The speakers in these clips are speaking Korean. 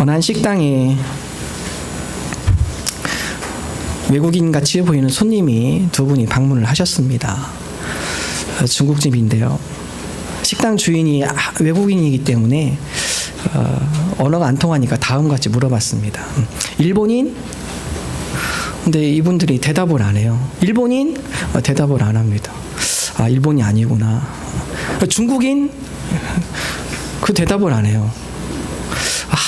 어느 한 식당에 외국인같이 보이는 손님이 두 분이 방문을 하셨습니다. 중국집인데요. 식당 주인이 외국인이기 때문에 언어가 안 통하니까 다음같이 물어봤습니다. 일본인? 근데 이분들이 대답을 안 해요. 일본인? 대답을 안 합니다. 아, 일본이 아니구나. 중국인? 그 대답을 안 해요.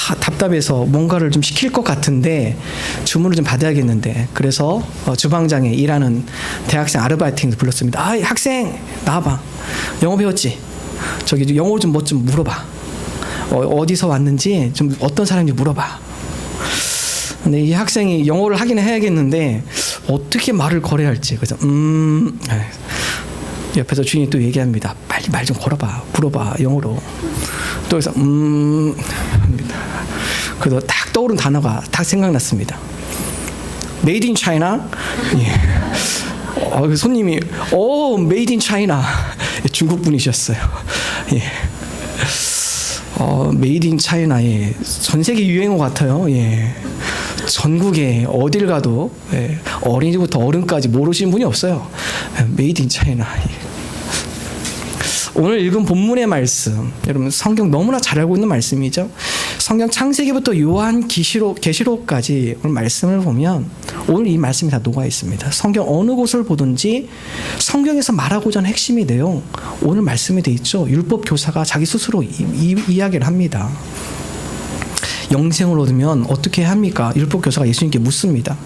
아, 답답해서 뭔가를 좀 시킬 것 같은데 주문을 좀 받아야겠는데, 그래서 주방장에 일하는 대학생 아르바이트를 불렀습니다. 아, 학생 나와봐. 영어 배웠지? 저기 영어 좀 뭐 좀 물어봐. 어디서 왔는지 좀 어떤 사람인지 물어봐. 근데 이 학생이 영어를 하긴 해야겠는데 어떻게 말을 걸어야 할지. 그래서 옆에서 주인이 또 얘기합니다. 빨리 말 좀 걸어봐. 물어봐 영어로. 또 그래서 합니다. 그래서 딱 떠오른 단어가 딱 생각났습니다. Made in China? 예. 손님이 Made in China. 중국 분이셨어요. 예. Made in China에 전 세계 유행어 같아요. 예. 전국에 어딜 가도 예. 어린이부터 어른까지 모르시는 분이 없어요. Made in China. 예. 오늘 읽은 본문의 말씀, 여러분 성경 너무나 잘 알고 있는 말씀이죠. 성경 창세기부터 요한 계시록까지 오늘 말씀을 보면 오늘 이 말씀이 다 녹아 있습니다. 성경 어느 곳을 보든지 성경에서 말하고자 하는 핵심이 내용, 오늘 말씀이 돼 있죠. 율법 교사가 자기 스스로 이야기를 합니다. 영생을 얻으면 어떻게 합니까? 율법 교사가 예수님께 묻습니다.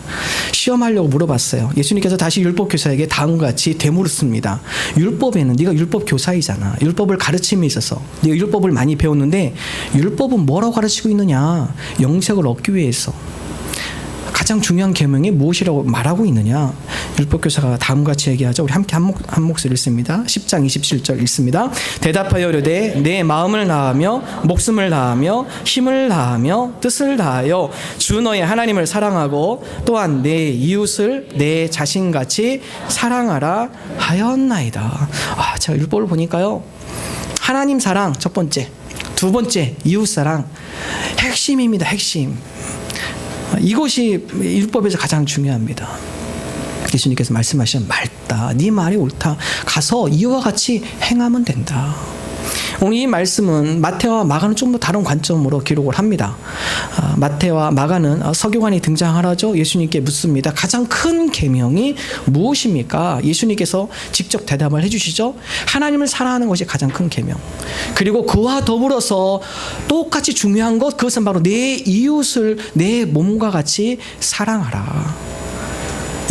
시험하려고 물어봤어요. 예수님께서 다시 율법 교사에게 다음과 같이 되물었습니다. 율법에는 네가 율법 교사이잖아. 율법을 가르침에 있어서 네가 율법을 많이 배웠는데 율법은 뭐라고 가르치고 있느냐? 영생을 얻기 위해서 가장 중요한 계명이 무엇이라고 말하고 있느냐? 율법 교사가 다음과 같이 얘기하죠. 우리 함께 한 목소리 읽습니다. 10장 27절 읽습니다. 대답하여 이르되 내 마음을 다하며 목숨을 다하며 힘을 다하며 뜻을 다하여 주 너의 하나님을 사랑하고 또한 내 이웃을 내 자신같이 사랑하라 하였나이다. 아, 제가 율법을 보니까요. 하나님 사랑 첫 번째, 두 번째 이웃 사랑, 핵심입니다. 핵심. 이것이 율법에서 가장 중요합니다. 예수님께서 말씀하시면 맑다. 네 말이 옳다. 가서 이와 같이 행하면 된다. 오늘 이 말씀은 마태와 마가는 좀 더 다른 관점으로 기록을 합니다. 마태와 마가는 서기관이 등장하죠. 예수님께 묻습니다. 가장 큰 계명이 무엇입니까? 예수님께서 직접 대답을 해주시죠. 하나님을 사랑하는 것이 가장 큰 계명. 그리고 그와 더불어서 똑같이 중요한 것, 그것은 바로 내 이웃을 내 몸과 같이 사랑하라.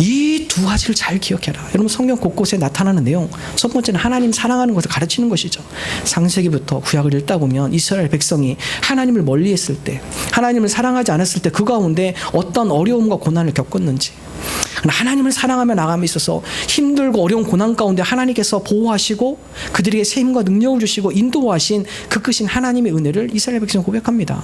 이 두 가지를 잘 기억해라. 여러분 성경 곳곳에 나타나는 내용, 첫 번째는 하나님 사랑하는 것을 가르치는 것이죠. 창세기부터 구약을 읽다 보면 이스라엘 백성이 하나님을 멀리했을 때, 하나님을 사랑하지 않았을 때 그 가운데 어떤 어려움과 고난을 겪었는지, 하나님을 사랑하며 나감에 있어서 힘들고 어려운 고난 가운데 하나님께서 보호하시고 그들에게 새 힘과 능력을 주시고 인도하신 그 크신 하나님의 은혜를 이스라엘 백성이 고백합니다.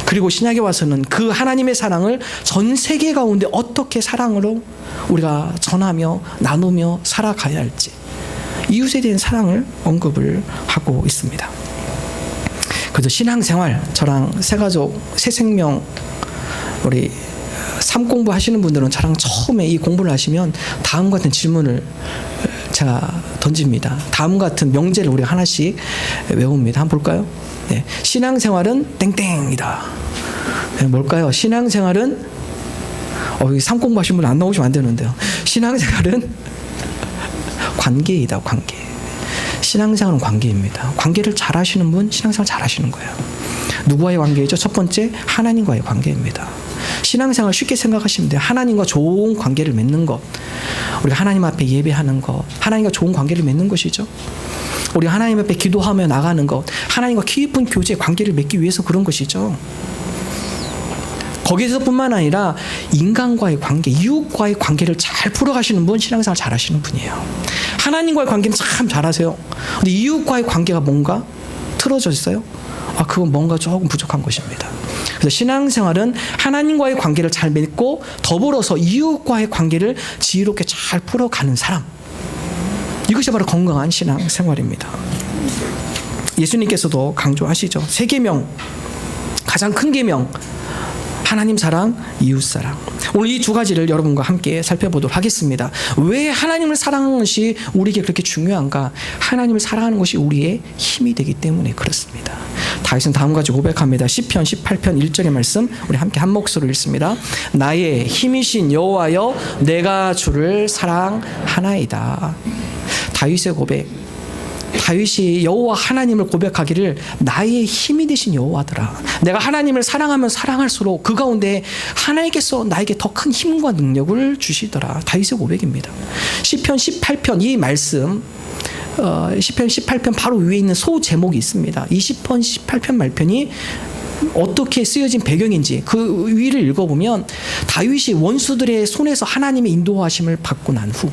그리고 신약에 와서는 그 하나님의 사랑을 전 세계 가운데 어떻게 사랑으로 우리가 전하며 나누며 살아가야 할지, 이웃에 대한 사랑을 언급을 하고 있습니다. 그래서 신앙생활, 저랑 새가족 새생명 우리 삶 공부하시는 분들은 저랑 처음에 이 공부를 하시면 다음 같은 질문을 제가 던집니다. 다음 같은 명제를 우리가 하나씩 외웁니다. 한번 볼까요? 네. 신앙생활은 땡땡이다. 네, 뭘까요? 신앙생활은 여기 삶 공부하시는 분 안 나오시면 안 되는데요. 신앙생활은 관계이다. 관계. 신앙생활은 관계입니다. 관계를 잘 하시는 분 신앙생활 잘 하시는 거예요. 누구와의 관계이죠? 첫 번째 하나님과의 관계입니다. 신앙생활 쉽게 생각하시면 돼요. 하나님과 좋은 관계를 맺는 것, 우리가 하나님 앞에 예배하는 것, 하나님과 좋은 관계를 맺는 것이죠. 우리가 하나님 앞에 기도하며 나가는 것, 하나님과 깊은 교제 관계를 맺기 위해서 그런 것이죠. 거기서뿐만 아니라 인간과의 관계, 이웃과의 관계를 잘 풀어가시는 분, 신앙생활 잘 하시는 분이에요. 하나님과의 관계는 참 잘하세요. 근데 이웃과의 관계가 뭔가 틀어져 있어요? 그건 뭔가 조금 부족한 것입니다. 그래서 신앙생활은 하나님과의 관계를 잘 맺고 더불어서 이웃과의 관계를 지혜롭게 잘 풀어가는 사람, 이것이 바로 건강한 신앙생활입니다. 예수님께서도 강조하시죠. 세 계명 가장 큰 계명, 하나님 사랑, 이웃 사랑. 오늘 이 두 가지를 여러분과 함께 살펴보도록 하겠습니다. 왜 하나님을 사랑하는 것이 우리에게 그렇게 중요한가? 하나님을 사랑하는 것이 우리의 힘이 되기 때문에 그렇습니다. 다윗은 다음과 같이 고백합니다. 시편 18편 1절의 말씀 우리 함께 한 목소리로 읽습니다. 나의 힘이신 여호와여, 내가 주를 사랑하나이다. 다윗의 고백. 다윗이 여호와 하나님을 고백하기를 나의 힘이 되신 여호와더라. 내가 하나님을 사랑하면 사랑할수록 그 가운데 하나님께서 나에게 더 큰 힘과 능력을 주시더라. 다윗의 고백입니다. 시편 18편 이 말씀, 시편 18편 바로 위에 있는 소 제목이 있습니다. 이 시편 18편 말편이 어떻게 쓰여진 배경인지 그 위를 읽어보면 다윗이 원수들의 손에서 하나님의 인도하심을 받고 난 후,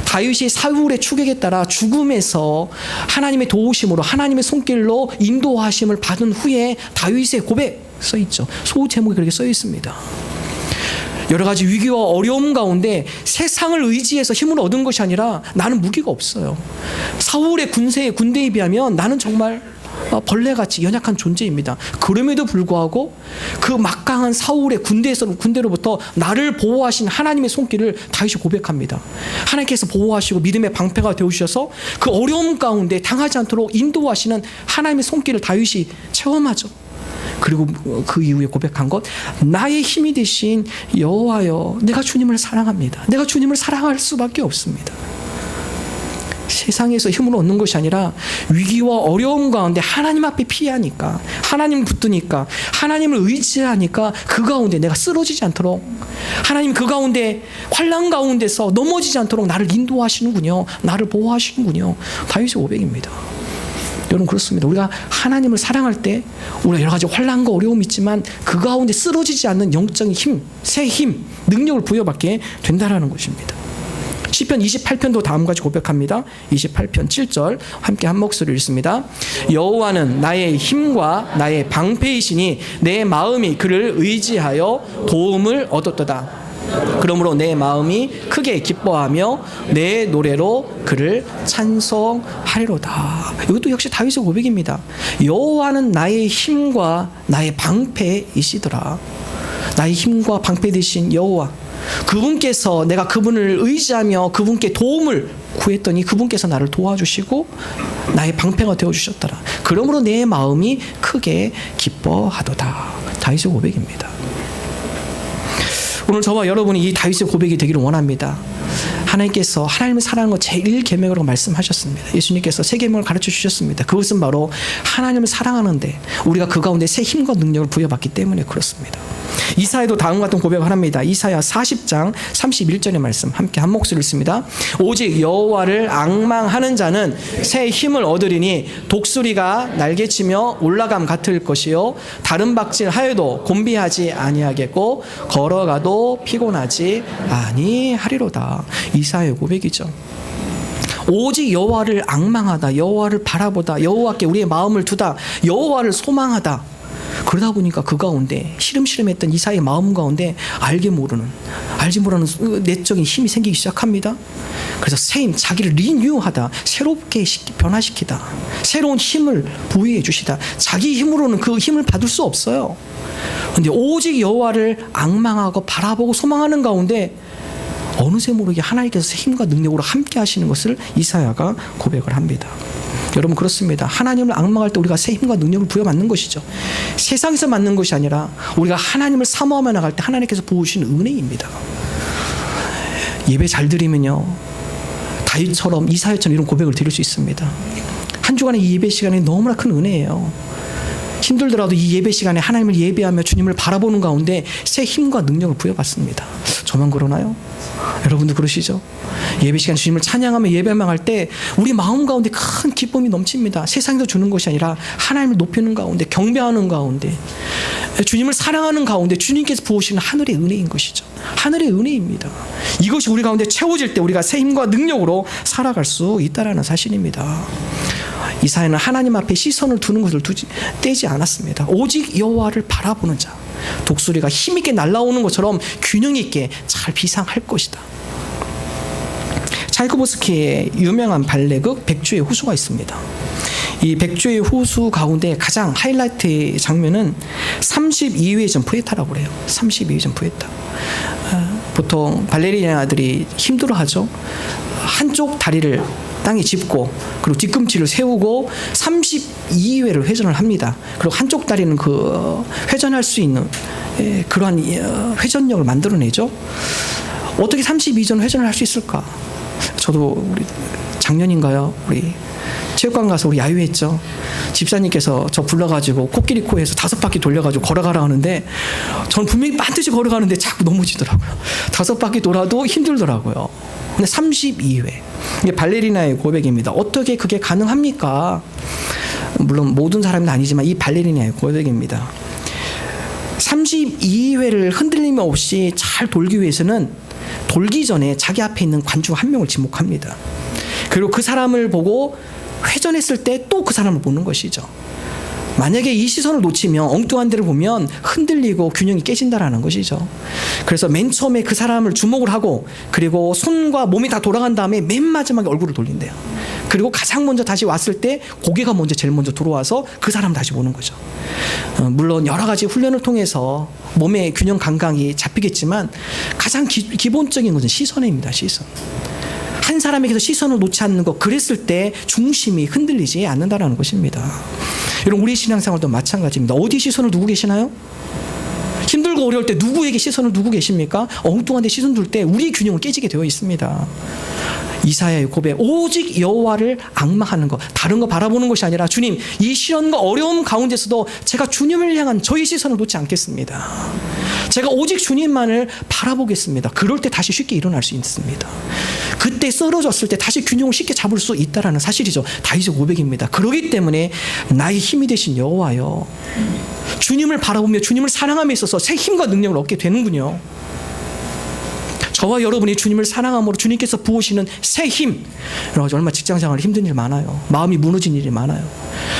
다윗이 사울의 추격에 따라 죽음에서 하나님의 도우심으로 하나님의 손길로 인도하심을 받은 후에 다윗의 고백 써있죠. 소 제목이 그렇게 써있습니다. 여러 가지 위기와 어려움 가운데 세상을 의지해서 힘을 얻은 것이 아니라 나는 무기가 없어요. 사울의 군대에 비하면 나는 정말 벌레같이 연약한 존재입니다. 그럼에도 불구하고 그 막강한 사울의 군대로부터 나를 보호하신 하나님의 손길을 다윗이 고백합니다. 하나님께서 보호하시고 믿음의 방패가 되어주셔서 그 어려움 가운데 당하지 않도록 인도하시는 하나님의 손길을 다윗이 체험하죠. 그리고 그 이후에 고백한 것, 나의 힘이 되신 여호와여, 내가 주님을 사랑합니다. 내가 주님을 사랑할 수밖에 없습니다. 세상에서 힘을 얻는 것이 아니라 위기와 어려움 가운데 하나님 앞에 피하니까, 하나님을 붙드니까, 하나님을 의지하니까 그 가운데 내가 쓰러지지 않도록, 하나님 그 가운데 환난 가운데서 넘어지지 않도록 나를 인도하시는군요. 나를 보호하시는군요. 다윗의 고백입니다. 여러분 그렇습니다. 우리가 하나님을 사랑할 때 우리가 여러 가지 환난과 어려움이 있지만 그 가운데 쓰러지지 않는 영적인 힘, 새 힘, 능력을 부여받게 된다라는 것입니다. 시편 28편도 다음과 같이 고백합니다. 28편 7절 함께 한 목소리로 읽습니다. 여호와는 나의 힘과 나의 방패이시니 내 마음이 그를 의지하여 도움을 얻었도다. 그러므로 내 마음이 크게 기뻐하며 내 노래로 그를 찬송하리로다. 이것도 역시 다윗의 고백입니다. 여호와는 나의 힘과 나의 방패이시더라. 나의 힘과 방패 되신 여호와, 그분께서 내가 그분을 의지하며 그분께 도움을 구했더니 그분께서 나를 도와주시고 나의 방패가 되어주셨더라. 그러므로 내 마음이 크게 기뻐하도다. 다윗의 고백입니다. 오늘 저와 여러분이 이 다윗의 고백이 되기를 원합니다. 하나님께서 하나님을 사랑하는 것 제1계명으로 말씀하셨습니다. 예수님께서 세 계명을 가르쳐 주셨습니다. 그것은 바로 하나님을 사랑하는데 우리가 그 가운데 새 힘과 능력을 부여받기 때문에 그렇습니다. 이사야도 다음과 같은 고백을 합니다. 이사야 40장 31절의 말씀 함께 한 목소리를 읽습니다. 오직 여호와를 앙망하는 자는 새 힘을 얻으리니 독수리가 날개치며 올라감 같을 것이요 다른 박질 하여도 곤비하지 아니하겠고 걸어가도 피곤하지 아니하리로다. 이사야의 고백이죠. 오직 여호와를 앙망하다, 여호와를 바라보다, 여호와께 우리의 마음을 두다, 여호와를 소망하다. 그러다 보니까 그 가운데 시름시름했던 이사야의 마음 가운데 알지 모르는 내적인 힘이 생기기 시작합니다. 그래서 새 힘, 자기를 리뉴하다, 새롭게 변화시키다, 새로운 힘을 부여해 주시다. 자기 힘으로는 그 힘을 받을 수 없어요. 그런데 오직 여호와를 앙망하고 바라보고 소망하는 가운데 어느새 모르게 하나님께서 새 힘과 능력으로 함께 하시는 것을 이사야가 고백을 합니다. 여러분 그렇습니다. 하나님을 앙망할 때 우리가 새 힘과 능력을 부여받는 것이죠. 세상에서 받는 것이 아니라 우리가 하나님을 사모하며 나갈 때 하나님께서 부으시는 은혜입니다. 예배 잘 드리면요, 다윗처럼 이사야처럼 이런 고백을 드릴 수 있습니다. 한 주간의 이 예배 시간이 너무나 큰 은혜예요. 힘들더라도 이 예배 시간에 하나님을 예배하며 주님을 바라보는 가운데 새 힘과 능력을 부여받습니다. 저만 그러나요? 여러분도 그러시죠? 예배 시간 주님을 찬양하며 예배만 할 때 우리 마음 가운데 큰 기쁨이 넘칩니다. 세상에서 주는 것이 아니라 하나님을 높이는 가운데, 경배하는 가운데, 주님을 사랑하는 가운데 주님께서 부으시는 하늘의 은혜인 것이죠. 하늘의 은혜입니다. 이것이 우리 가운데 채워질 때 우리가 새 힘과 능력으로 살아갈 수 있다는 사실입니다. 이사야는 하나님 앞에 시선을 두는 것을 떼지 않았습니다. 오직 여호와를 바라보는 자, 독수리가 힘있게 날아오는 것처럼 균형 있게 잘 비상할 것이다. 차이코프스키의 유명한 발레극 백주의 호수가 있습니다. 이 백조의 호수 가운데 가장 하이라이트 장면은 32회 점프했다라고 그래요. 32회 점프했다. 보통 발레리나들이 힘들어하죠. 한쪽 다리를 땅에 짚고 그리고 뒤꿈치를 세우고 32회를 회전을 합니다. 그리고 한쪽 다리는 그 회전할 수 있는 그러한 회전력을 만들어내죠. 어떻게 32전 회전을 할 수 있을까? 저도 우리 작년인가요? 우리 체육관 가서 우리 야유했죠. 집사님께서 저 불러가지고 코끼리 코에서 5바퀴 돌려가지고 걸어가라 하는데 전 분명히 반드시 걸어가는데 자꾸 넘어지더라고요. 5바퀴 돌아도 힘들더라고요. 근데 32회. 이게 발레리나의 고백입니다. 어떻게 그게 가능합니까? 물론 모든 사람은 아니지만 이 발레리나의 고백입니다. 32회를 흔들림 없이 잘 돌기 위해서는 돌기 전에 자기 앞에 있는 관중 한 명을 지목합니다. 그리고 그 사람을 보고 회전했을 때 또 그 사람을 보는 것이죠. 만약에 이 시선을 놓치면 엉뚱한 데를 보면 흔들리고 균형이 깨진다라는 것이죠. 그래서 맨 처음에 그 사람을 주목을 하고 그리고 손과 몸이 다 돌아간 다음에 맨 마지막에 얼굴을 돌린대요. 그리고 가장 먼저 다시 왔을 때 고개가 먼저 제일 먼저 들어와서 그 사람을 다시 보는 거죠. 물론 여러 가지 훈련을 통해서 몸의 균형 감각이 잡히겠지만 가장 기본적인 것은 시선입니다. 시선. 한 사람에게서 시선을 놓지 않는 것, 그랬을 때 중심이 흔들리지 않는다는 것입니다. 여러분, 우리 신앙생활도 마찬가지입니다. 어디 시선을 두고 계시나요? 힘들고 어려울 때 누구에게 시선을 두고 계십니까? 엉뚱한 데 시선 둘 때 우리 균형을 깨지게 되어 있습니다. 이사야의 고백, 오직 여호와를 앙망하는 것, 다른 거 바라보는 것이 아니라 주님, 이 시련과 어려움 가운데서도 제가 주님을 향한 저희 시선을 놓지 않겠습니다. 제가 오직 주님만을 바라보겠습니다. 그럴 때 다시 쉽게 일어날 수 있습니다. 그때 쓰러졌을 때 다시 균형을 쉽게 잡을 수 있다라는 사실이죠. 다윗의 고백입니다. 그렇기 때문에 나의 힘이 되신 여호와여, 주님을 바라보며 주님을 사랑함에 있어서 새 힘과 능력을 얻게 되는군요. 저와 여러분이 주님을 사랑함으로 주님께서 부으시는 새 힘. 얼마나 직장생활 힘든 일 많아요. 마음이 무너진 일이 많아요.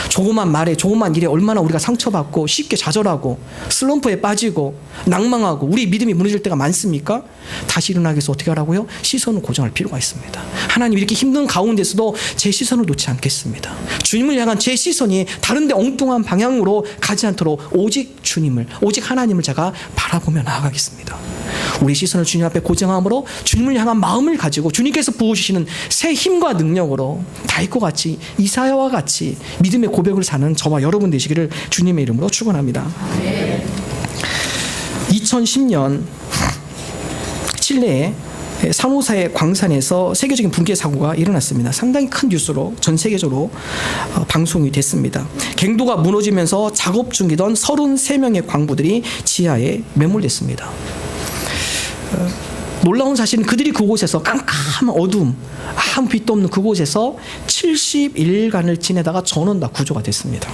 조그만 말에 조그만 일에 얼마나 우리가 상처받고 쉽게 좌절하고 슬럼프에 빠지고 낭망하고 우리 믿음이 무너질 때가 많습니까? 다시 일어나기 위해서 어떻게 하라고요? 시선을 고정할 필요가 있습니다. 하나님, 이렇게 힘든 가운데서도 제 시선을 놓지 않겠습니다. 주님을 향한 제 시선이 다른 데 엉뚱한 방향으로 가지 않도록 오직 주님을, 오직 하나님을 제가 바라보며 나아가겠습니다. 우리 시선을 주님 앞에 고정함으로 주님을 향한 마음을 가지고 주님께서 부어주시는 새 힘과 능력으로 다윗과 같이, 이사야와 같이 믿음의 고백을 사는 저와 여러분 되시기를 주님의 이름으로 축원합니다. 2010년 칠레의 산호사의 광산에서 세계적인 붕괴 사고가 일어났습니다. 상당히 큰 뉴스로 전 세계적으로 방송이 됐습니다. 갱도가 무너지면서 작업 중이던 33명의 광부들이 지하에 매몰됐습니다. 놀라운 사실은 그들이 그곳에서 깜깜한 어두움, 아무 빛도 없는 그곳에서 70일간을 지내다가 전원 다 구조가 됐습니다.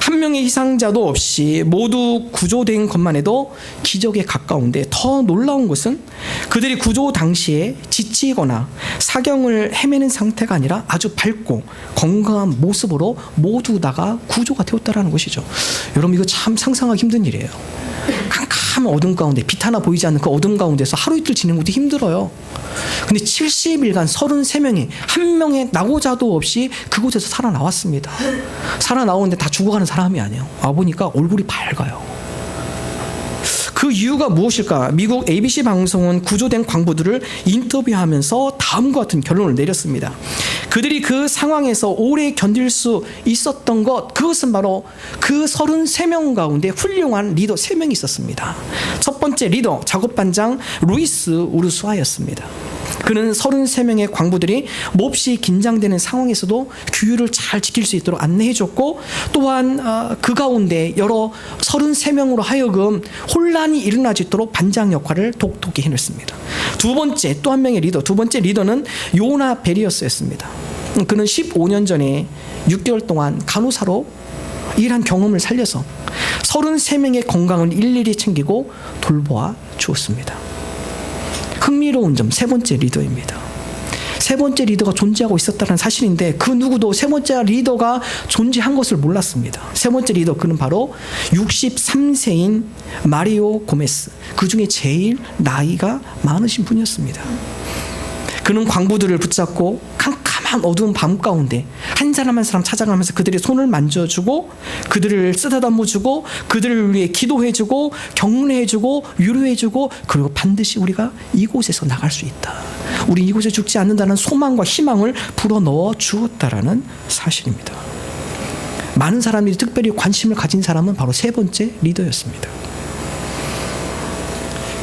한 명의 희생자도 없이 모두 구조된 것만 해도 기적에 가까운데, 더 놀라운 것은 그들이 구조 당시에 지치거나 사경을 헤매는 상태가 아니라 아주 밝고 건강한 모습으로 모두 다가 구조가 되었다는 것이죠. 여러분, 이거 참 상상하기 힘든 일이에요. 캄캄한 어둠 가운데, 빛 하나 보이지 않는 그 어둠 가운데서 하루 이틀 지내는 것도 힘들어요. 근데 70일간 33명이 한 명의 낙오자도 없이 그곳에서 살아나왔습니다. 살아나오는데 다 죽어가는 사람이 아니에요. 와보니까 얼굴이 밝아요. 그 이유가 무엇일까? 미국 ABC 방송은 구조된 광부들을 인터뷰하면서 다음과 같은 결론을 내렸습니다. 그들이 그 상황에서 오래 견딜 수 있었던 것, 그것은 바로 그 33명 가운데 훌륭한 리더 3명이 있었습니다. 첫 번째 리더, 작업반장 루이스 우르수아였습니다. 그는 33명의 광부들이 몹시 긴장되는 상황에서도 규율을 잘 지킬 수 있도록 안내해줬고, 또한 그 가운데 여러 33명으로 하여금 혼란이 일어나지 않도록 반장 역할을 독특히 해냈습니다. 두 번째, 또 한 명의 리더, 두 번째 리더는 요나 베리어스였습니다. 그는 15년 전에 6개월 동안 간호사로 일한 경험을 살려서 33명의 건강을 일일이 챙기고 돌보아 주었습니다. 흥미로운 점, 세 번째 리더입니다. 세 번째 리더가 존재하고 있었다는 사실인데, 그 누구도 세 번째 리더가 존재한 것을 몰랐습니다. 세 번째 리더, 그는 바로 63세인 마리오 고메스, 그 중에 제일 나이가 많으신 분이었습니다. 그는 광부들을 붙잡고 캄캄한 캄캄한 어두운 밤 가운데 한 사람 한 사람 찾아가면서 그들의 손을 만져주고 그들을 쓰다듬어주고 그들을 위해 기도해주고 격려해주고 위로해주고 그리고 반드시 우리가 이곳에서 나갈 수 있다. 우리 이곳에 죽지 않는다는 소망과 희망을 불어넣어 주었다라는 사실입니다. 많은 사람들이 특별히 관심을 가진 사람은 바로 세 번째 리더였습니다.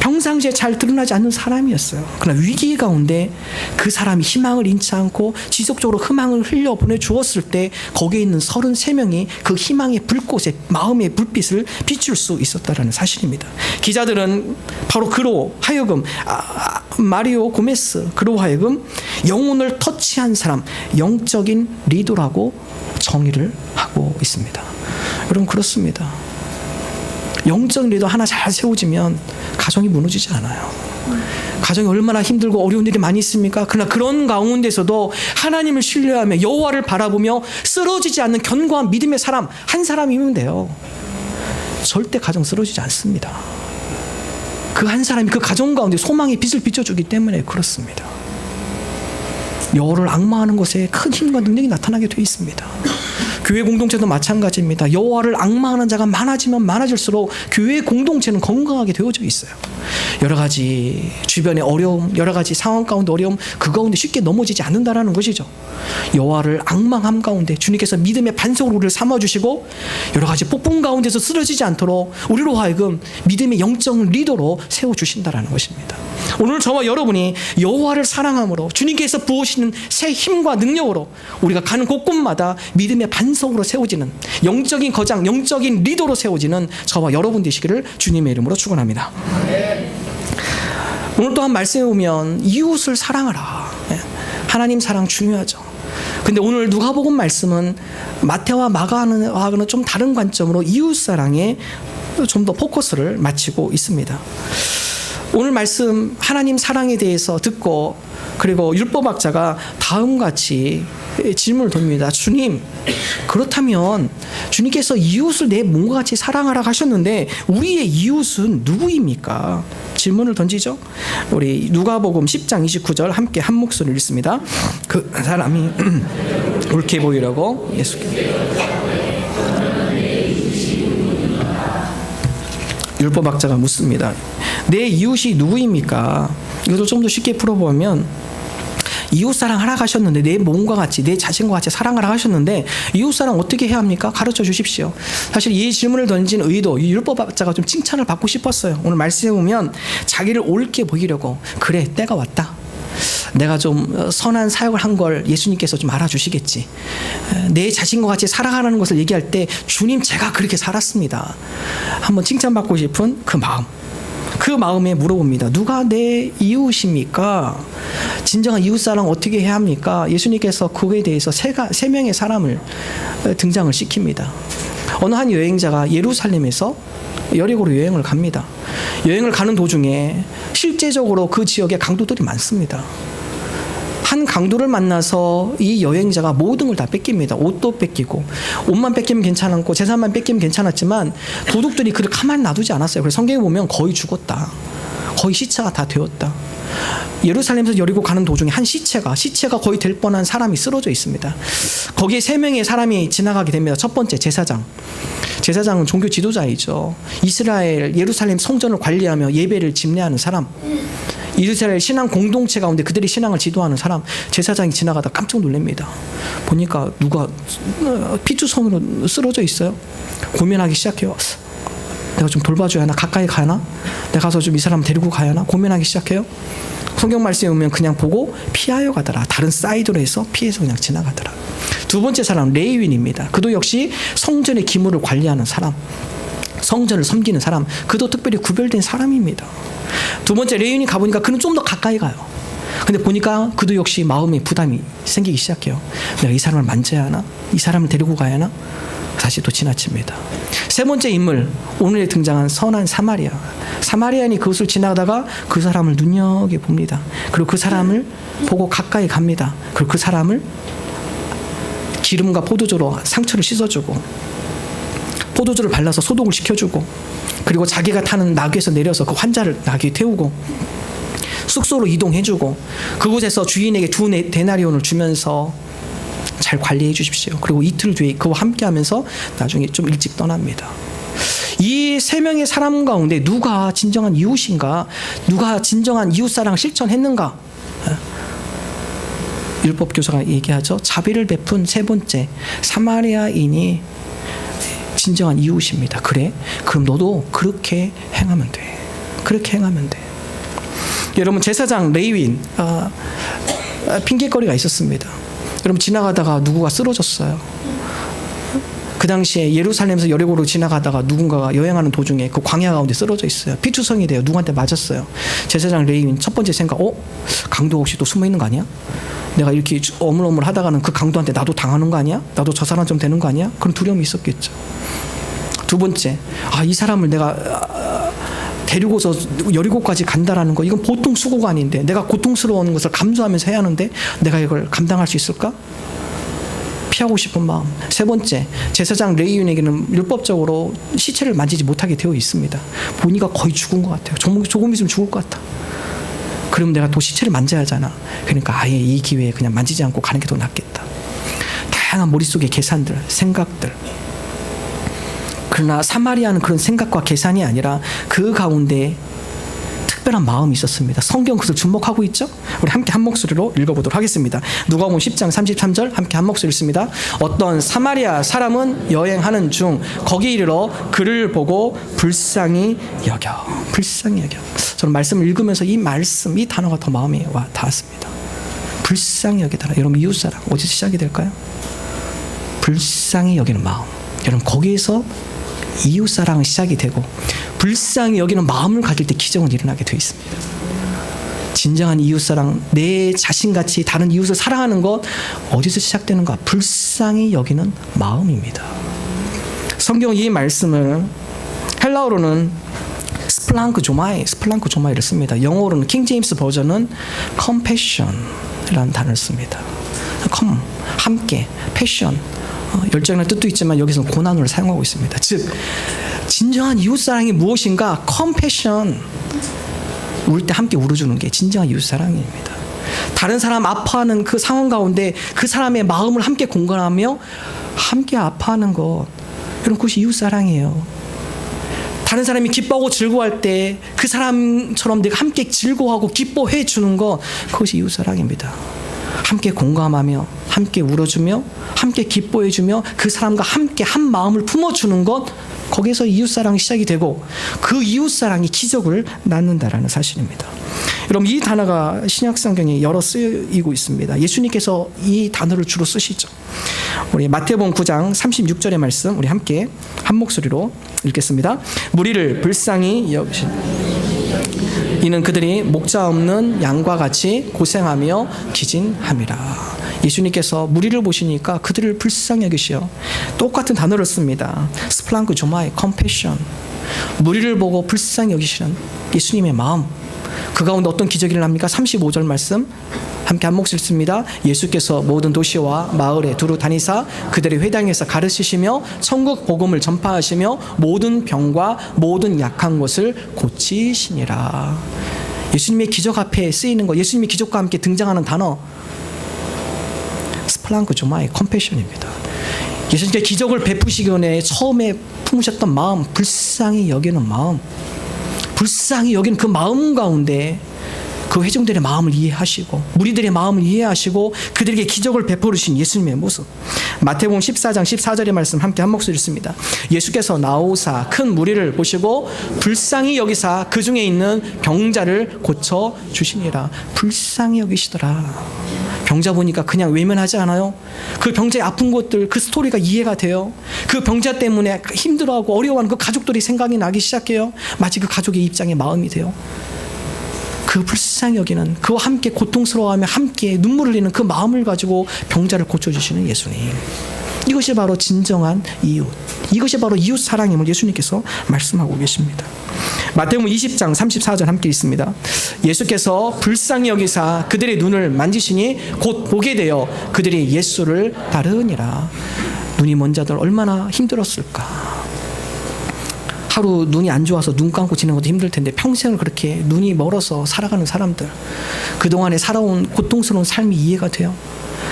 평상시에 잘 드러나지 않는 사람이었어요. 그러나 위기 가운데 그 사람이 희망을 잃지 않고 지속적으로 희망을 흘려보내 주었을 때 거기에 있는 33명이 그 희망의 불꽃에 마음의 불빛을 비출 수 있었다는 사실입니다. 기자들은 바로 그로 하여금 마리오 고메스 그로 하여금 영혼을 터치한 사람, 영적인 리더라고 정의를 하고 있습니다. 여러분 그렇습니다. 영적 리더 하나 잘 세워지면 가정이 무너지지 않아요. 가정이 얼마나 힘들고 어려운 일이 많이 있습니까? 그러나 그런 가운데서도 하나님을 신뢰하며 여호와를 바라보며 쓰러지지 않는 견고한 믿음의 사람 한 사람이면 돼요. 절대 가정 쓰러지지 않습니다. 그 한 사람이 그 가정 가운데 소망의 빛을 비춰주기 때문에 그렇습니다. 여호와를 앙망하는 것에 큰 힘과 능력이 나타나게 되어 있습니다. 교회 공동체도 마찬가지입니다. 여호와를 앙망하는 자가 많아지면 많아질수록 교회 공동체는 건강하게 되어져 있어요. 여러 가지 주변의 어려움, 여러 가지 상황 가운데 어려움, 그 가운데 쉽게 넘어지지 않는다라는 것이죠. 여호와를 앙망함 가운데 주님께서 믿음의 반석으로 우리를 삼아주시고 여러 가지 폭풍 가운데서 쓰러지지 않도록 우리로 하여금 믿음의 영적 리더로 세워주신다라는 것입니다. 오늘 저와 여러분이 여호와를 사랑함으로 주님께서 부으시는 새 힘과 능력으로 우리가 가는 곳곳마다 믿음의 반석으로 세워지는 영적인 거장, 영적인 리더로 세워지는 저와 여러분 되시기를 주님의 이름으로 축원합니다. 오늘 또한 말씀에 보면 이웃을 사랑하라. 하나님 사랑 중요하죠. 근데 오늘 누가복음 말씀은 마태와 마가와는 좀 다른 관점으로 이웃 사랑에 좀 더 포커스를 맞추고 있습니다. 오늘 말씀 하나님 사랑에 대해서 듣고 그리고 율법학자가 다음같이 질문을 던집니다. 주님, 그렇다면 주님께서 이웃을 내 몸과 같이 사랑하라 하셨는데 우리의 이웃은 누구입니까? 질문을 던지죠. 우리 누가복음 10장 29절 함께 한 목소리를 읽습니다. 그 사람이 옳게 보이려고 예수께 율법학자가 묻습니다. 내 이웃이 누구입니까? 이것을 좀 더 쉽게 풀어보면 이웃사랑 하라 하셨는데 내 몸과 같이 내 자신과 같이 사랑하라 하셨는데 이웃사랑 어떻게 해야 합니까? 가르쳐 주십시오. 사실 이 질문을 던진 의도 이 율법학자가 좀 칭찬을 받고 싶었어요. 오늘 말씀에 보면 자기를 옳게 보이려고 그래 때가 왔다. 내가 좀 선한 사역을 한 걸 예수님께서 좀 알아주시겠지. 내 자신과 같이 살아가는 것을 얘기할 때 주님 제가 그렇게 살았습니다. 한번 칭찬받고 싶은 그 마음. 그 마음에 물어봅니다. 누가 내 이웃입니까? 진정한 이웃사랑 어떻게 해야 합니까? 예수님께서 그거에 대해서 세 명의 사람을 등장을 시킵니다. 어느 한 여행자가 예루살렘에서 여리고로 여행을 갑니다. 여행을 가는 도중에 실제적으로 그 지역에 강도들이 많습니다. 한 강도를 만나서 이 여행자가 모든 걸 다 뺏깁니다. 옷도 뺏기고 옷만 뺏기면 괜찮았고 재산만 뺏기면 괜찮았지만 도둑들이 그를 가만히 놔두지 않았어요. 그래서 성경에 보면 거의 죽었다. 거의 시체가 다 되었다. 예루살렘에서 여리고 가는 도중에 한 시체가 거의 될 뻔한 사람이 쓰러져 있습니다. 거기에 3명의 사람이 지나가게 됩니다. 첫 번째 제사장은 종교 지도자이죠. 이스라엘 예루살렘 성전을 관리하며 예배를 집례하는 사람, 이스라엘 신앙 공동체 가운데 그들의 신앙을 지도하는 사람. 제사장이 지나가다 깜짝 놀랍니다. 보니까 누가 피투성으로 쓰러져 있어요. 고민하기 시작해요. 내가 좀 돌봐줘야 하나? 가까이 가야 하나? 내가 가서 좀 이 사람 데리고 가야 하나? 고민하기 시작해요. 성경 말씀에 보면 그냥 보고 피하여 가더라. 다른 사이드로 해서 피해서 그냥 지나가더라. 두 번째 사람 레위인입니다. 그도 역시 성전의 기물을 관리하는 사람, 성전을 섬기는 사람, 그도 특별히 구별된 사람입니다. 두 번째 레위인이 가보니까 그는 좀 더 가까이 가요. 근데 보니까 그도 역시 마음에 부담이 생기기 시작해요. 내가 이 사람을 만져야 하나? 이 사람을 데리고 가야 하나? 다시 또 지나칩니다. 세 번째 인물, 오늘에 등장한 선한 사마리아인이 그것을 지나가다가 그 사람을 눈여겨봅니다. 그리고 그 사람을 보고 가까이 갑니다. 그리고 그 사람을 기름과 포도주로 상처를 씻어주고 포도주를 발라서 소독을 시켜주고 그리고 자기가 타는 나귀에서 내려서 그 환자를 나귀에 태우고 숙소로 이동해주고 그곳에서 주인에게 2데나리온을 주면서 잘 관리해 주십시오. 그리고 이틀 뒤에 그와 함께하면서 나중에 좀 일찍 떠납니다. 이 3명의 사람 가운데 누가 진정한 이웃인가? 누가 진정한 이웃사랑을 실천했는가? 율법교사가 얘기하죠. 자비를 베푼 3번째 사마리아인이 진정한 이웃입니다. 그래? 그럼 너도 그렇게 행하면 돼. 그렇게 행하면 돼. 여러분, 제사장 레위인 핑계거리가 있었습니다. 여러분, 지나가다가 누구가 쓰러졌어요. 그 당시에 예루살렘에서 여리고로 지나가다가 누군가가 여행하는 도중에 그 광야 가운데 쓰러져 있어요. 피투성이 돼요. 누구한테 맞았어요. 제사장 레위인 첫 번째 생각, 강도 혹시 또 숨어 있는 거 아니야? 내가 이렇게 어물어물 하다가는 그 강도한테 나도 당하는 거 아니야? 나도 저 사람 좀 되는 거 아니야? 그런 두려움이 있었겠죠. 두 번째, 이 사람을 내가 데리고서 여리고까지 간다라는 거, 이건 보통 수고가 아닌데 내가 고통스러운 것을 감수하면서 해야 하는데 내가 이걸 감당할 수 있을까? 피하고 싶은 마음. 세 번째, 제사장 레위인에게는 율법적으로 시체를 만지지 못하게 되어 있습니다. 보니까 거의 죽은 것 같아요. 조금 있으면 죽을 것 같아. 그럼 내가 또 시체를 만져야 하잖아. 그러니까 아예 이 기회에 그냥 만지지 않고 가는 게 더 낫겠다. 다양한 머릿속의 계산들, 생각들. 그러나 사마리아는 그런 생각과 계산이 아니라 그 가운데 특별한 마음이 있었습니다. 성경 그것을 주목하고 있죠? 우리 함께 한 목소리로 읽어보도록 하겠습니다. 누가복음 10장 33절 함께 한 목소리 읽습니다. 어떤 사마리아 사람은 여행하는 중 거기 이르러 그를 보고 불쌍히 여겨. 저는 말씀을 읽으면서 이 단어가 더 마음에 와 닿았습니다. 불쌍히 여기다라. 여러분, 이웃사랑 어디서 시작이 될까요? 불쌍히 여기는 마음. 여러분, 거기에서 이웃사랑은 시작이 되고 불쌍히 여기는 마음을 가질 때 기적은 일어나게 되어 있습니다. 진정한 이웃사랑, 내 자신같이 다른 이웃을 사랑하는 것 어디서 시작되는가? 불쌍히 여기는 마음입니다. 성경 이 말씀을 헬라어로는 스플랑크 조마이를 씁니다. 영어로는 킹 제임스 버전은 compassion이라는 단어를 씁니다. 함께, 패션, 열정이라는 뜻도 있지만 여기서는 고난어를 사용하고 있습니다. 즉, 진정한 이웃사랑이 무엇인가? 컴패션. 울 때 함께 울어주는 게 진정한 이웃사랑입니다. 다른 사람 아파하는 그 상황 가운데 그 사람의 마음을 함께 공감하며 함께 아파하는 것, 여러분, 그것이 이웃사랑이에요. 다른 사람이 기뻐하고 즐거워할 때 그 사람처럼 내가 함께 즐거워하고 기뻐해 주는 것, 그것이 이웃사랑입니다. 함께 공감하며 함께 울어주며 함께 기뻐해주며 그 사람과 함께 한 마음을 품어주는 것, 거기에서 이웃사랑이 시작이 되고 그 이웃사랑이 기적을 낳는다라는 사실입니다. 여러분, 이 단어가 신약성경에 여러 쓰이고 있습니다. 예수님께서 이 단어를 주로 쓰시죠. 우리 마태복음 9장 36절의 말씀 우리 함께 한 목소리로 읽겠습니다. 무리를 불쌍히 여기신 이는 그들이 목자 없는 양과 같이 고생하며 기진함이라. 예수님께서 무리를 보시니까 그들을 불쌍히 여기시어 똑같은 단어를 씁니다. 스플랑크 조마이 컴패션. 무리를 보고 불쌍히 여기시는 예수님의 마음, 그 가운데 어떤 기적이 일어납니까? 35절 말씀 함께 한 목소리 씁니다. 예수께서 모든 도시와 마을에 두루 다니사 그들의 회당에서 가르치시며 천국 복음을 전파하시며 모든 병과 모든 약한 것을 고치시니라. 예수님의 기적 앞에 쓰이는 것, 예수님의 기적과 함께 등장하는 단어 스플랑크 조마이 컴패션입니다. 예수님께 기적을 베푸시기 전에 처음에 품으셨던 마음, 불쌍히 여기는 마음, 불쌍히 여기는 그 마음 가운데 그 회중들의 마음을 이해하시고 무리들의 마음을 이해하시고 그들에게 기적을 베풀으신 예수님의 모습. 마태복음 14장 14절의 말씀 함께 한 목소리 읽습니다. 예수께서 나오사 큰 무리를 보시고 불쌍히 여기사 그 중에 있는 병자를 고쳐 주시니라. 불쌍히 여기시더라. 병자 보니까 그냥 외면하지 않아요. 그 병자의 아픈 것들, 그 스토리가 이해가 돼요. 그 병자 때문에 힘들어하고 어려워하는 그 가족들이 생각이 나기 시작해요. 마치 그 가족의 입장에 마음이 돼요. 그 불쌍히 여기는, 그와 함께 고통스러워하며 함께 눈물을 흘리는 그 마음을 가지고 병자를 고쳐주시는 예수님. 이것이 바로 진정한 이웃, 이것이 바로 이웃 사랑임을 예수님께서 말씀하고 계십니다. 마태복음 20장 34절 함께 있습니다. 예수께서 불쌍히 여기사 그들의 눈을 만지시니 곧 보게 되어 그들이 예수를 따르니라. 눈이 먼 자들 얼마나 힘들었을까. 하루 눈이 안 좋아서 눈 감고 지내는 것도 힘들 텐데 평생을 그렇게 눈이 멀어서 살아가는 사람들, 그동안에 살아온 고통스러운 삶이 이해가 돼요.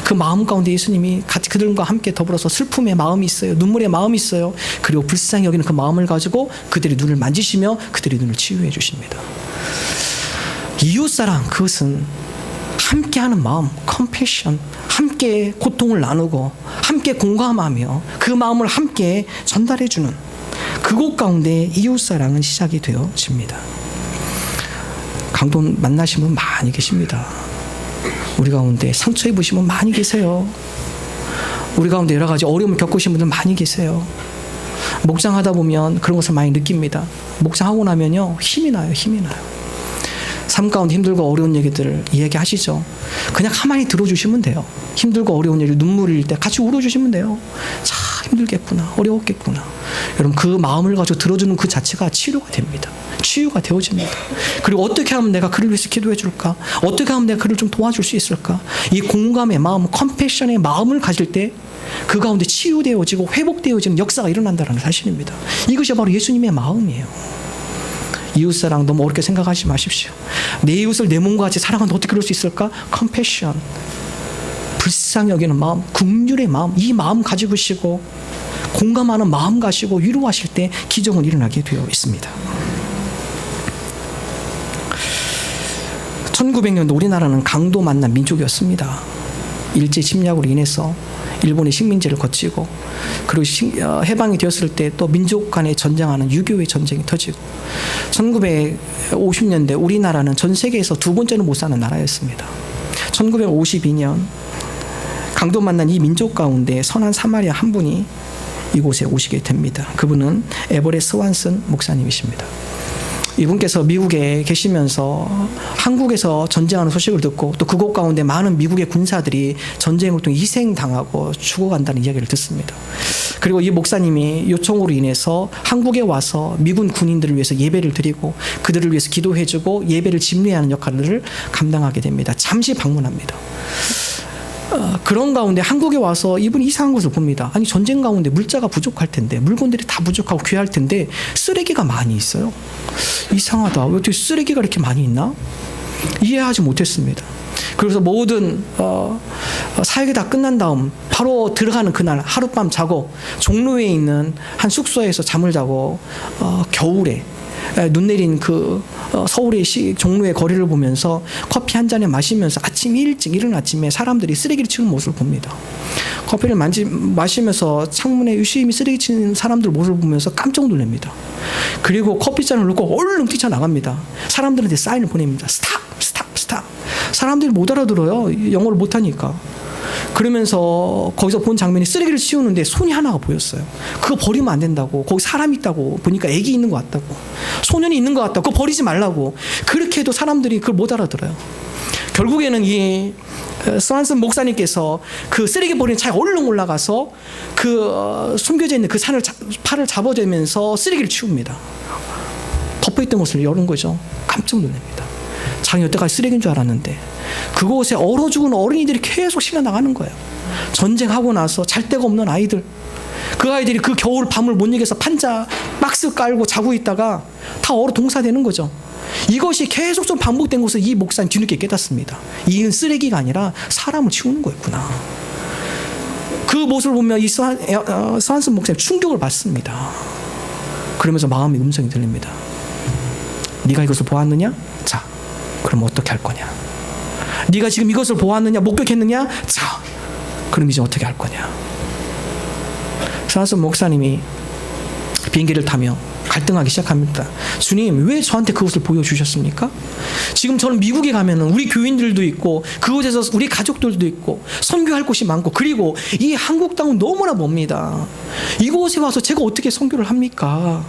그 마음 가운데 예수님이 같이 그들과 함께 더불어서 슬픔의 마음이 있어요. 눈물의 마음이 있어요. 그리고 불쌍히 여기는 그 마음을 가지고 그들의 눈을 만지시며 그들의 눈을 치유해 주십니다. 이웃사랑, 그것은 함께하는 마음, 컴패션, 함께 고통을 나누고 함께 공감하며 그 마음을 함께 전달해주는 그곳 가운데 이웃사랑은 시작이 되어집니다. 강도 만나신 분 많이 계십니다. 우리 가운데 상처 입으신 분 많이 계세요. 우리 가운데 여러 가지 어려움을 겪으신 분들 많이 계세요. 목장하다 보면 그런 것을 많이 느낍니다. 목장하고 나면요, 힘이 나요. 삶 가운데 힘들고 어려운 얘기들을 이야기하시죠. 그냥 가만히 들어주시면 돼요. 힘들고 어려운 얘기, 눈물을 흘릴 때 같이 울어주시면 돼요. 참 힘들겠구나, 어려웠겠구나. 여러분, 그 마음을 가지고 들어주는 그 자체가 치료가 됩니다. 치유가 되어집니다. 그리고 어떻게 하면 내가 그를 위해서 기도해 줄까? 어떻게 하면 내가 그를 좀 도와줄 수 있을까? 이 공감의 마음, 컴패션의 마음을 가질 때 그 가운데 치유되어지고 회복되어지는 역사가 일어난다는 사실입니다. 이것이 바로 예수님의 마음이에요. 이웃사랑 너무 어렵게 생각하지 마십시오. 내 이웃을 내 몸과 같이 사랑하는데 어떻게 그럴 수 있을까? 컴패션, 불쌍히 여기는 마음, 긍휼의 마음, 이 마음 가지고 계시고 공감하는 마음 가지고 위로하실 때 기적은 일어나게 되어 있습니다. 1900년도 우리나라는 강도 만난 민족이었습니다. 일제 침략으로 인해서 일본의 식민지를 거치고 그리고 해방이 되었을 때 또 민족 간에 전쟁하는 6.25의 전쟁이 터지고 1950년대 우리나라는 전 세계에서 두 번째로 못 사는 나라였습니다. 1952년 강도 만난 이 민족 가운데 선한 사마리아 한 분이 이곳에 오시게 됩니다. 그분은 에버렛 스완슨 목사님이십니다. 이분께서 미국에 계시면서 한국에서 전쟁하는 소식을 듣고 또 그곳 가운데 많은 미국의 군사들이 전쟁을 통해 희생당하고 죽어간다는 이야기를 듣습니다. 그리고 이 목사님이 요청으로 인해서 한국에 와서 미군 군인들을 위해서 예배를 드리고 그들을 위해서 기도해주고 예배를 집례하는 역할을 감당하게 됩니다. 잠시 방문합니다. 그런 가운데 한국에 와서 이분이 이상한 것을 봅니다. 아니, 전쟁 가운데 물자가 부족할 텐데, 물건들이 다 부족하고 귀할 텐데 쓰레기가 많이 있어요. 이상하다. 왜 어떻게 쓰레기가 이렇게 많이 있나? 이해하지 못했습니다. 그래서 모든 사역이 다 끝난 다음 바로 들어가는 그날 하룻밤 자고 종로에 있는 한 숙소에서 잠을 자고 겨울에 눈 내린 그 서울의 종로의 거리를 보면서 커피 한 잔에 마시면서 아침 일찍 이른 아침에 사람들이 쓰레기를 치우는 모습을 봅니다. 커피를 마시면서 창문에 유심히 쓰레기 치는 사람들 모습을 보면서 깜짝 놀랍니다. 그리고 커피잔을 놓고 얼른 뛰쳐나갑니다. 사람들한테 사인을 보냅니다. 스탑, 스탑, 스탑. 사람들이 못 알아들어요. 영어를 못하니까. 그러면서 거기서 본 장면이 쓰레기를 치우는데 손이 하나가 보였어요. 그거 버리면 안 된다고. 거기 사람이 있다고. 보니까 애기 있는 것 같다고. 소년이 있는 것 같다고. 그거 버리지 말라고. 그렇게 해도 사람들이 그걸 못 알아들어요. 결국에는 이 스완슨 목사님께서 그 쓰레기 버리는 차에 얼른 올라가서 그 숨겨져 있는 그 팔을 잡아대면서 쓰레기를 치웁니다. 덮어있던 것을 열은 거죠. 깜짝 놀랍니다. 자기 여태까지 쓰레기인 줄 알았는데 그곳에 얼어 죽은 어린이들이 계속 실려 나가는 거예요. 전쟁하고 나서 잘 데가 없는 아이들, 그 아이들이 그 겨울 밤을 못 이겨서 판자 박스 깔고 자고 있다가 다 얼어 동사되는 거죠. 이것이 계속 좀 반복된 것을 이 목사님 뒤늦게 깨닫습니다. 이는 쓰레기가 아니라 사람을 치우는 거였구나. 그 모습을 보면 이 스완슨 목사님 충격을 받습니다. 그러면서 마음의 음성이 들립니다. 네가 이것을 보았느냐? 자, 그럼 어떻게 할 거냐? 네가 지금 이것을 보았느냐? 목격했느냐? 자, 그럼 이제 어떻게 할 거냐? 스완슨 목사님이 비행기를 타며 갈등하기 시작합니다. 주님, 왜 저한테 그것을 보여주셨습니까? 지금 저는 미국에 가면은 우리 교인들도 있고 그곳에서 우리 가족들도 있고 선교할 곳이 많고 그리고 이 한국 땅은 너무나 멉니다. 이곳에 와서 제가 어떻게 선교를 합니까?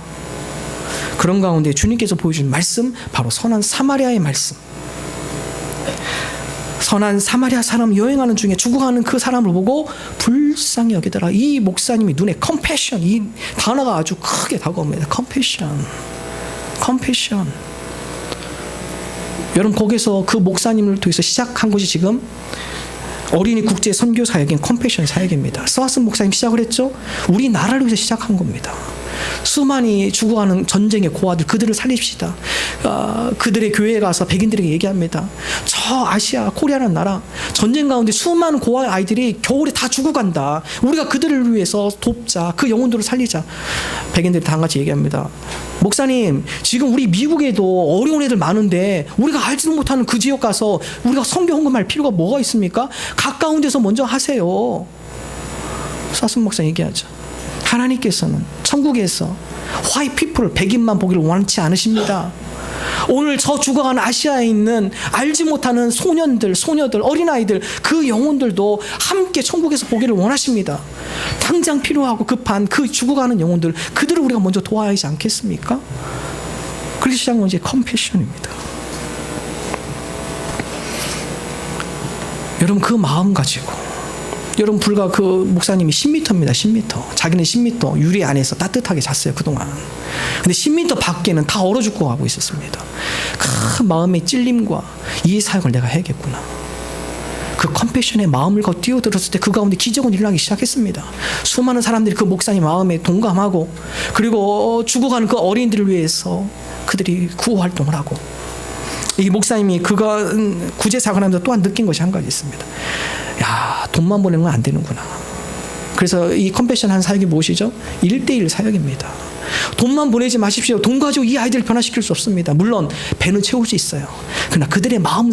그런 가운데 주님께서 보여준 말씀, 바로 선한 사마리아의 말씀. 선한 사마리아 사람 여행하는 중에 죽어가는 그 사람을 보고 불쌍히 여기더라. 이 목사님이 눈에 컴패션, 이 단어가 아주 크게 다가옵니다. 컴패션. 여러분, 거기서 그 목사님을 통해서 시작한 것이 지금 어린이 국제 선교 사역인 컴패션 사역입니다. 스완슨 목사님 시작을 했죠. 우리나라를 위해서 시작한 겁니다. 수많이 죽어가는 전쟁의 고아들, 그들을 살립시다. 그들의 교회에 가서 백인들에게 얘기합니다. 저 아시아, 코리아라는 나라 전쟁 가운데 수많은 고아 아이들이 겨울에 다 죽어간다. 우리가 그들을 위해서 돕자. 그 영혼들을 살리자. 백인들이 다 같이 얘기합니다. 목사님, 지금 우리 미국에도 어려운 애들 많은데 우리가 알지도 못하는 그 지역 가서 우리가 성경 헌금할 필요가 뭐가 있습니까? 가까운 데서 먼저 하세요. 사슴 목사 얘기하죠. 하나님께서는 천국에서 화이트 피플, 백인만 보기를 원치 않으십니다. 오늘 저 죽어가는 아시아에 있는 알지 못하는 소년들, 소녀들, 어린아이들, 그 영혼들도 함께 천국에서 보기를 원하십니다. 당장 필요하고 급한 그 죽어가는 영혼들, 그들을 우리가 먼저 도와야 하지 않겠습니까? 그렇게 시작한 건 이제 컴패션입니다. 여러분, 그 마음 가지고, 여러분, 불과 그 목사님이 10m입니다. 10m. 자기는 10m 유리 안에서 따뜻하게 잤어요, 그동안. 근데 10m 밖에는 다 얼어 죽고 가고 있었습니다. 그 마음의 찔림과 이 사역을 내가 해야겠구나. 그 컴패션의 마음을 뛰어들었을 때 그 가운데 기적은 일어나기 시작했습니다. 수많은 사람들이 그 목사님 마음에 동감하고, 그리고 죽어가는 그 어린이들을 위해서 그들이 구호 활동을 하고, 이 목사님이 그가 구제 사역을 하면서 또한 느낀 것이 한 가지 있습니다. 야, 돈만 보내는 건 안 되는구나. 그래서 이 컴패션 한 사역이 무엇이죠? 1:1 사역입니다. 돈만 보내지 마십시오. 돈 가지고 이 아이들을 변화시킬 수 없습니다. 물론 배는 채울 수 있어요. 그러나 그들의 마음은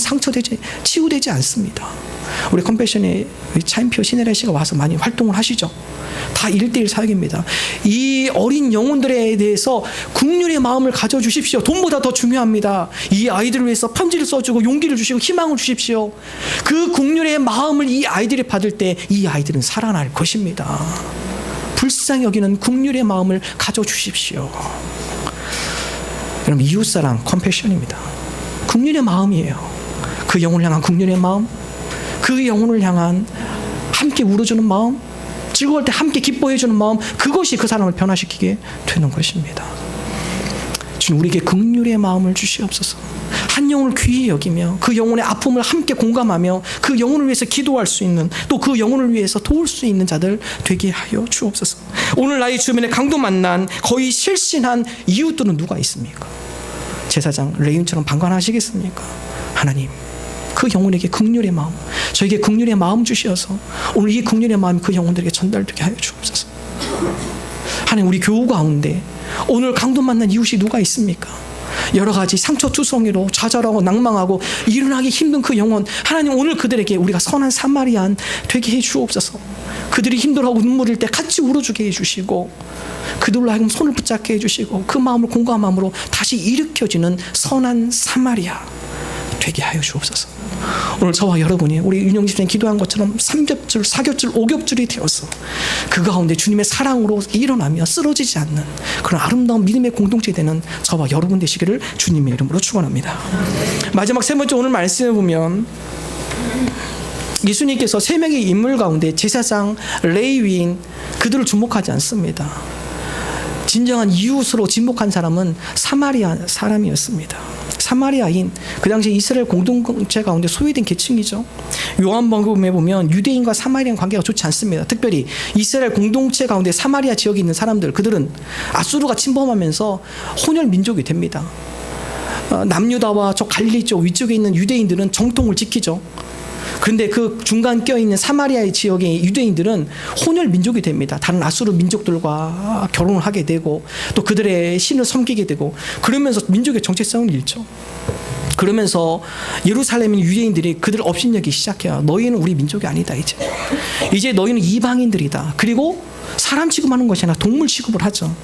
치유되지 않습니다. 우리 컴패션의 차인표 신혜라 씨가 와서 많이 활동을 하시죠. 다 1:1 사역입니다. 이 어린 영혼들에 대해서 긍휼의 마음을 가져주십시오. 돈보다 더 중요합니다. 이 아이들을 위해서 편지를 써주고 용기를 주시고 희망을 주십시오. 그 긍휼의 마음을 이 아이들이 받을 때 이 아이들은 살아날 것입니다. 불쌍히 여기는 긍휼의 마음을 가져주십시오. 여러분, 이웃사랑 컴패션입니다. 긍휼의 마음이에요. 그 영혼을 향한 긍휼의 마음, 그 영혼을 향한 함께 울어주는 마음, 즐거울 때 함께 기뻐해주는 마음, 그것이 그 사람을 변화시키게 되는 것입니다. 주님, 우리에게 긍휼의 마음을 주시옵소서. 한 영혼을 귀히 여기며 그 영혼의 아픔을 함께 공감하며 그 영혼을 위해서 기도할 수 있는, 또 그 영혼을 위해서 도울 수 있는 자들 되게 하여 주옵소서. 오늘 나의 주변에 강도 만난 거의 실신한 이웃들은 누가 있습니까? 제사장 레윈처럼 방관하시겠습니까? 하나님, 그 영혼에게 긍휼의 마음, 저에게 긍휼의 마음 주시어서 오늘 이 긍휼의 마음이 그 영혼들에게 전달되게 하여 주옵소서. 하나님, 우리 교우 가운데 오늘 강도 만난 이웃이 누가 있습니까? 여러 가지 상처투성이로 좌절하고 낭망하고 일어나기 힘든 그 영혼, 하나님, 오늘 그들에게 우리가 선한 사마리안 되게 해 주옵소서. 그들이 힘들어하고 눈물 흘릴 때 같이 울어주게 해주시고, 그들로 하여금 손을 붙잡게 해주시고, 그 마음을 공감함으로 다시 일으켜지는 선한 사마리아 되게 하여 주옵소서. 오늘 저와 여러분이 우리 윤영진 선생님 기도한 것처럼 3겹줄, 4겹줄, 5겹줄이 되어서 그 가운데 주님의 사랑으로 일어나며 쓰러지지 않는 그런 아름다운 믿음의 공동체 되는 저와 여러분 되시기를 주님의 이름으로 축원합니다. 마지막 세 번째, 오늘 말씀에 보면 예수님께서 세 명의 인물 가운데 제사장, 레위인, 그들을 주목하지 않습니다. 진정한 이웃으로 지목한 사람은 사마리아 사람이었습니다. 사마리아인, 그 당시 이스라엘 공동체 가운데 소외된 계층이죠. 요한복음에 보면 유대인과 사마리아인 관계가 좋지 않습니다. 특별히 이스라엘 공동체 가운데 사마리아 지역에 있는 사람들, 그들은 아수르가 침범하면서 혼혈 민족이 됩니다. 남유다와 저 갈릴리 쪽 위쪽에 있는 유대인들은 정통을 지키죠. 그런데 그 중간 껴있는 사마리아의 지역의 유대인들은 혼혈 민족이 됩니다. 다른 아수르 민족들과 결혼을 하게 되고 또 그들의 신을 섬기게 되고, 그러면서 민족의 정체성을 잃죠. 그러면서 예루살렘 유대인들이 그들 업신여기기 시작해요. 너희는 우리 민족이 아니다. 이제 너희는 이방인들이다. 그리고 사람 취급하는 것이 아니라 동물 취급을 하죠.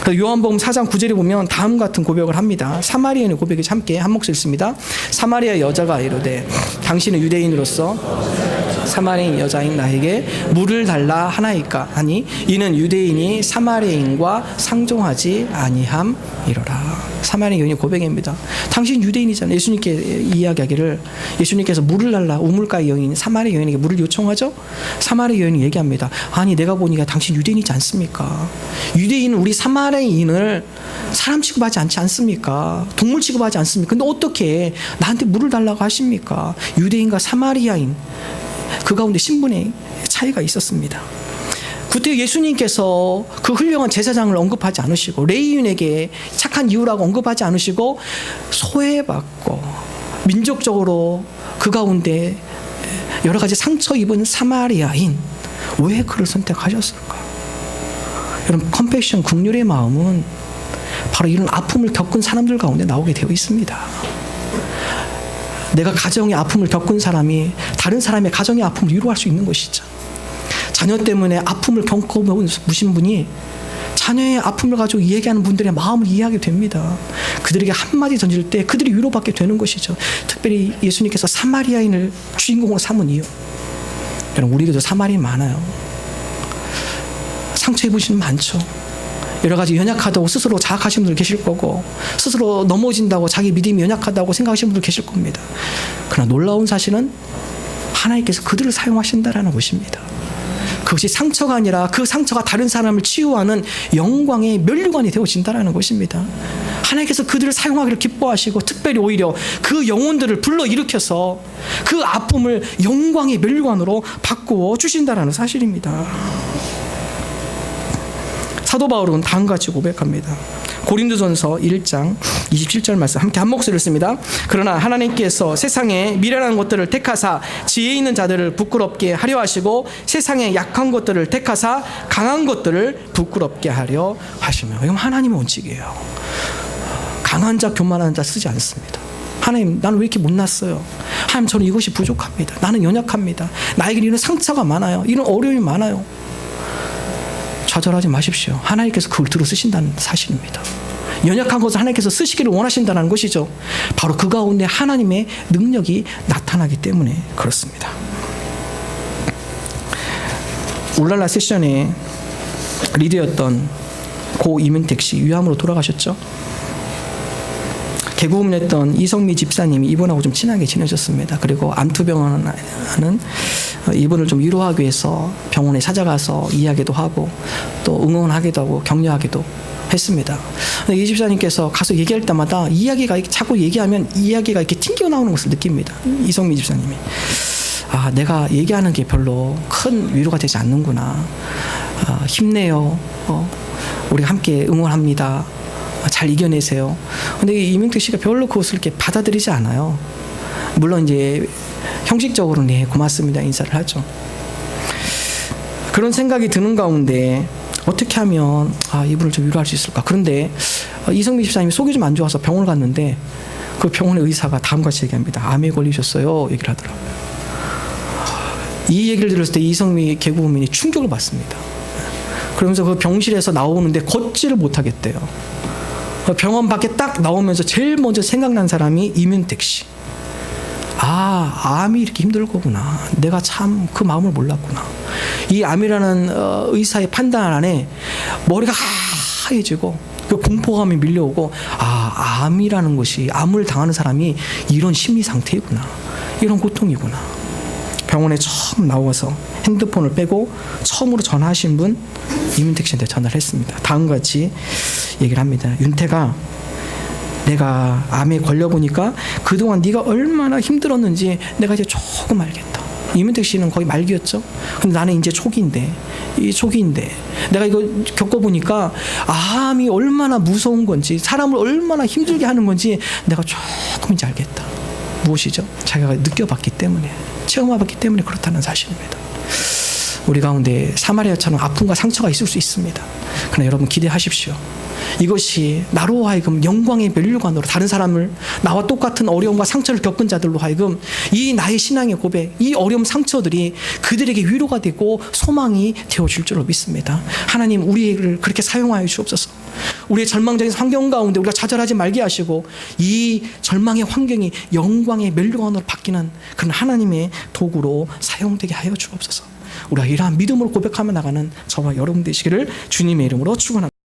그래서 요한복음 4장 9절에 보면 다음 같은 고백을 합니다. 사마리아인의 고백이 함께 한 목소리 있습니다. 사마리아 여자가 이르되 당신은 유대인으로서 사마리아인 여자인 나에게 물을 달라 하나이까 하니 이는 유대인이 사마리아인과 상종하지 아니함이로라. 사마리아 여인의 고백입니다. 당신 유대인이잖아요. 예수님께 이야기하기를, 예수님께서 물을 달라 우물가의 여인 사마리아 여인에게 물을 요청하죠. 사마리아 여인이 얘기합니다. 아니, 내가 보니까 당신 유대인이지 않습니까? 유대인은 우리 사마리아인을 사람 취급하지 않지 않습니까? 동물 취급하지 않습니까? 근데 어떻게 나한테 물을 달라고 하십니까? 유대인과 사마리아인, 그 가운데 신분의 차이가 있었습니다. 그때 예수님께서 그 훌륭한 제사장을 언급하지 않으시고 레위인에게 착한 이유라고 언급하지 않으시고 소외받고 민족적으로 그 가운데 여러 가지 상처 입은 사마리아인 왜 그를 선택하셨을까? 여러분, 컴패션, 긍휼의 마음은 바로 이런 아픔을 겪은 사람들 가운데 나오게 되어 있습니다. 내가 가정의 아픔을 겪은 사람이 다른 사람의 가정의 아픔을 위로할 수 있는 것이죠. 자녀 때문에 아픔을 겪어보신 분이 자녀의 아픔을 가지고 이야기하는 분들의 마음을 이해하게 됩니다. 그들에게 한마디 던질 때 그들이 위로받게 되는 것이죠. 특별히 예수님께서 사마리아인을 주인공으로 삼은 이유. 여러분, 우리에게도 사마리아인 많아요. 상처 입으시는 많죠. 여러 가지 연약하다고 스스로 자학하시는 분들 계실 거고, 스스로 넘어진다고 자기 믿음이 연약하다고 생각하시는 분들 계실 겁니다. 그러나 놀라운 사실은 하나님께서 그들을 사용하신다라는 것입니다. 그것이 상처가 아니라 그 상처가 다른 사람을 치유하는 영광의 면류관이 되어진다라는 것입니다. 하나님께서 그들을 사용하기를 기뻐하시고 특별히 오히려 그 영혼들을 불러일으켜서 그 아픔을 영광의 면류관으로 바꾸어 주신다라는 사실입니다. 사도 바울은 다음과 같이 고백합니다. 고린도전서 1장 27절 말씀 함께 한 목소리를 씁니다. 그러나 하나님께서 세상의 미련한 것들을 택하사 지혜 있는 자들을 부끄럽게 하려 하시고 세상의 약한 것들을 택하사 강한 것들을 부끄럽게 하려 하시며. 이건 하나님의 원칙이에요. 강한 자 교만한 자 쓰지 않습니다. 하나님, 나는 왜 이렇게 못났어요? 하나님, 저는 이것이 부족합니다. 나는 연약합니다. 나에게 이런 상처가 많아요. 이런 어려움이 많아요. 좌절하지 마십시오. 하나님께서 그걸 들어 쓰신다는 사실입니다. 연약한 것을 하나님께서 쓰시기를 원하신다는 것이죠. 바로 그 가운데 하나님의 능력이 나타나기 때문에 그렇습니다. 울랄라 세션의 리더였던 고 이민택 씨 위암으로 돌아가셨죠. 개구음냈던 이성미 집사님이 이분하고 좀 친하게 지내셨습니다. 그리고 암투병원 하는 이분을 좀 위로하기 위해서 병원에 찾아가서 이야기도 하고 또 응원하기도 하고 격려하기도 했습니다. 이 집사님께서 가서 얘기할 때마다 이야기가 자꾸 얘기하면 이야기가 이렇게 튕겨 나오는 것을 느낍니다. 이성미 집사님이. 아, 내가 얘기하는 게 별로 큰 위로가 되지 않는구나. 힘내요. 우리 함께 응원합니다. 잘 이겨내세요. 근데 이민택 씨가 별로 그것을 이렇게 받아들이지 않아요. 물론 이제 형식적으로 네, 고맙습니다 인사를 하죠. 그런 생각이 드는 가운데 어떻게 하면 이분을 좀 위로할 수 있을까? 그런데 이성미 집사님이 속이 좀 안 좋아서 병원을 갔는데 그 병원의 의사가 다음과 같이 얘기합니다. 암에 걸리셨어요. 얘기를 하더라고요. 이 얘기를 들었을 때 이성미 개구우민이 충격을 받습니다. 그러면서 그 병실에서 나오는데 걷지를 못하겠대요. 병원 밖에 딱 나오면서 제일 먼저 생각난 사람이 이민택 씨. 암이 이렇게 힘들 거구나. 내가 참 그 마음을 몰랐구나. 이 암이라는 의사의 판단 안에 머리가 하얘지고 그 공포감이 밀려오고 암이라는 것이, 암을 당하는 사람이 이런 심리 상태이구나. 이런 고통이구나. 병원에 처음 나와서 핸드폰을 빼고 처음으로 전화하신 분 이민택 씨한테 전화를 했습니다. 다음과 같이 얘기를 합니다. 윤태가, 내가 암에 걸려보니까 그동안 네가 얼마나 힘들었는지 내가 이제 조금 알겠다. 이민택 씨는 거의 말기였죠. 근데 나는 이제 초기인데 내가 이거 겪어보니까 암이 얼마나 무서운 건지, 사람을 얼마나 힘들게 하는 건지 내가 조금 이제 알겠다. 무엇이죠? 자기가 느껴봤기 때문에, 체험해봤기 때문에 그렇다는 사실입니다. 우리 가운데 사마리아처럼 아픔과 상처가 있을 수 있습니다. 그러나 여러분 기대하십시오. 이것이 나로 하여금 영광의 면류관으로 다른 사람을, 나와 똑같은 어려움과 상처를 겪은 자들로 하여금 이 나의 신앙의 고백, 이 어려움 상처들이 그들에게 위로가 되고 소망이 되어줄 줄로 믿습니다. 하나님, 우리를 그렇게 사용하여 주옵소서. 우리의 절망적인 환경 가운데 우리가 좌절하지 말게 하시고 이 절망의 환경이 영광의 면류관으로 바뀌는 그런 하나님의 도구로 사용되게 하여 주옵소서. 우리가 이러한 믿음으로 고백하며 나가는 저와 여러분 되시기를 주님의 이름으로 축원합니다.